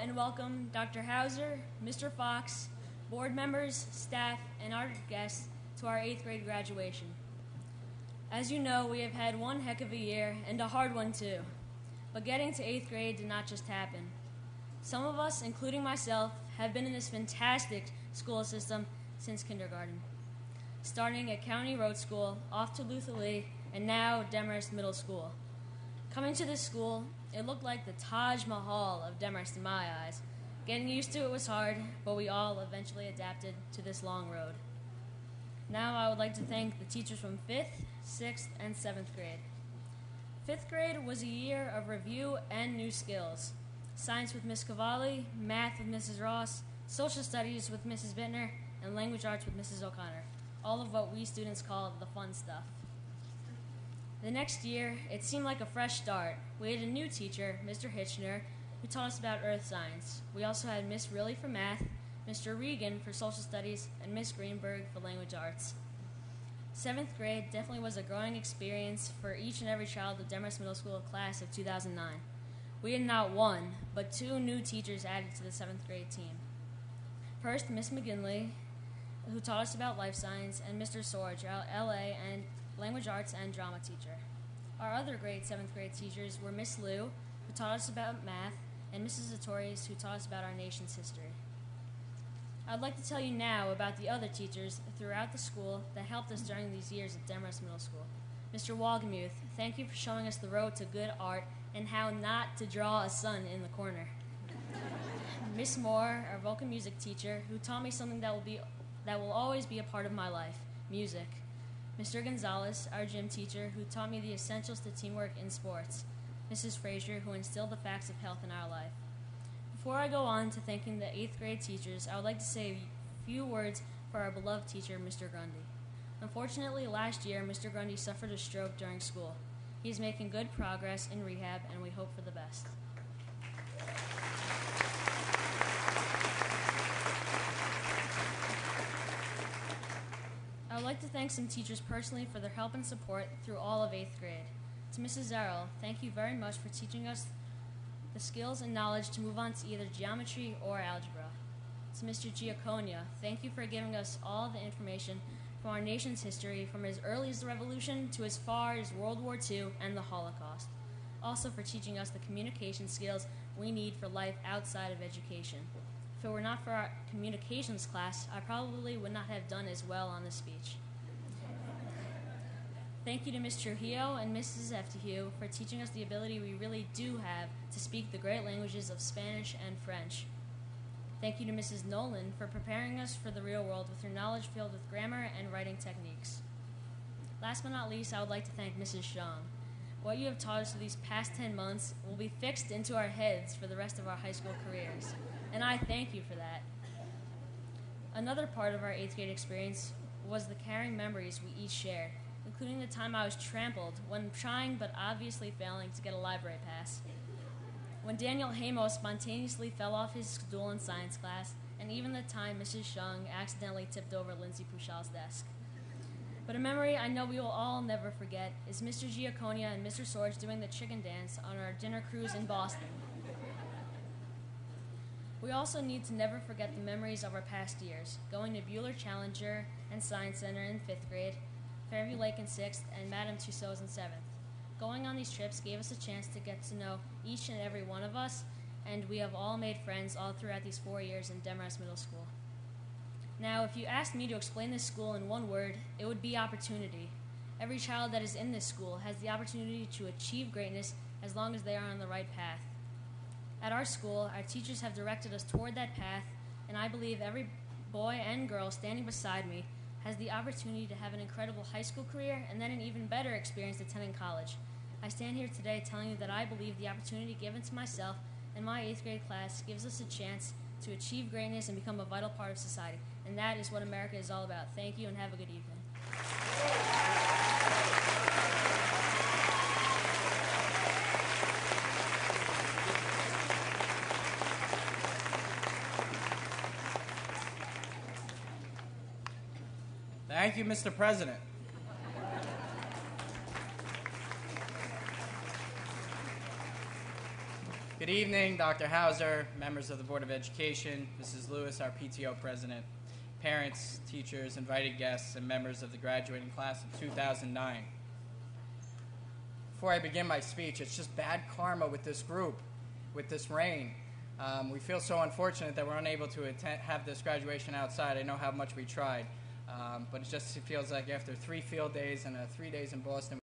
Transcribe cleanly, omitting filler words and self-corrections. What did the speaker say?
and welcome Dr. Hauser, Mr. Fox, board members, staff, and our guests to our 8th grade graduation. As you know, we have had one heck of a year, and a hard one too. But getting to 8th grade did not just happen. Some of us, including myself, have been in this fantastic school system since kindergarten. Starting at County Road School, off to Luther Lee, and now Demorest Middle School. Coming to this school, it looked like the Taj Mahal of Demorest in my eyes. Getting used to it was hard, but we all eventually adapted to this long road. Now I would like to thank the teachers from 5th, 6th, and 7th grade. 5th grade was a year of review and new skills. Science with Miss Cavalli, math with Mrs. Ross, social studies with Mrs. Bittner, and language arts with Mrs. O'Connor. All of what we students call the fun stuff. The next year, it seemed like a fresh start. We had a new teacher, Mr. Hitchner, who taught us about earth science. We also had Miss Riley for math, Mr. Regan for social studies, and Miss Greenberg for language arts. 7th grade definitely was a growing experience for each and every child of Demorest Middle School class of 2009. We had not one, but 2 new teachers added to the 7th grade team. First, Miss McGinley, who taught us about life science, and Mr. Sorge, our LA and language arts and drama teacher. Our other grade 7th grade teachers were Miss Liu, who taught us about math, and Mrs. Zatorius, who taught us about our nation's history. I'd like to tell you now about the other teachers throughout the school that helped us during these years at Demorest Middle School. Mr. Walgemuth, thank you for showing us the road to good art and how not to draw a sun in the corner. Miss Moore, our vocal music teacher, who taught me something that will always be a part of my life, music. Mr. Gonzalez, our gym teacher, who taught me the essentials to teamwork in sports. Mrs. Frazier, who instilled the facts of health in our life. Before I go on to thanking the 8th grade teachers, I would like to say a few words for our beloved teacher, Mr. Grundy. Unfortunately, last year, Mr. Grundy suffered a stroke during school. He is making good progress in rehab, and we hope for the best. I would like to thank some teachers personally for their help and support through all of 8th grade. To Mrs. Zerrell, thank you very much for teaching us the skills and knowledge to move on to either geometry or algebra. To Mr. Giaconia, thank you for giving us all the information from our nation's history from as early as the Revolution to as far as World War II and the Holocaust. Also for teaching us the communication skills we need for life outside of education. If it were not for our communications class, I probably would not have done as well on this speech. Thank you to Ms. Trujillo and Mrs. Eftihu for teaching us the ability we really do have to speak the great languages of Spanish and French. Thank you to Mrs. Nolan for preparing us for the real world with her knowledge filled with grammar and writing techniques. Last but not least, I would like to thank Mrs. Shang. What you have taught us for these past 10 months will be fixed into our heads for the rest of our high school careers, and I thank you for that. Another part of our 8th grade experience was the caring memories we each shared, including the time I was trampled when trying but obviously failing to get a library pass, when Daniel Hamo spontaneously fell off his stool in science class, and even the time Mrs. Shung accidentally tipped over Lindsay Pushal's desk. But a memory I know we will all never forget is Mr. Giaconia and Mr. Sorge doing the chicken dance on our dinner cruise in Boston. We also need to never forget the memories of our past years, going to Bueller Challenger and Science Center in 5th grade, Fairview Lake in 6th, and Madame Tussauds in 7th. Going on these trips gave us a chance to get to know each and every one of us, and we have all made friends all throughout these 4 years in Demorest Middle School. Now, if you asked me to explain this school in one word, it would be opportunity. Every child that is in this school has the opportunity to achieve greatness as long as they are on the right path. At our school, our teachers have directed us toward that path, and I believe every boy and girl standing beside me has the opportunity to have an incredible high school career and then an even better experience attending college. I stand here today telling you that I believe the opportunity given to myself and my 8th grade class gives us a chance to achieve greatness and become a vital part of society. And that is what America is all about. Thank you and have a good evening. Thank you, Mr. President. Good evening, Dr. Hauser, members of the Board of Education, Mrs. Lewis, our PTO president, parents, teachers, invited guests, and members of the graduating class of 2009. Before I begin my speech, it's just bad karma with this group, with this rain. We feel so unfortunate that we're unable to have this graduation outside. I know how much we tried, but it feels like after 3 field days and 3 days in Boston,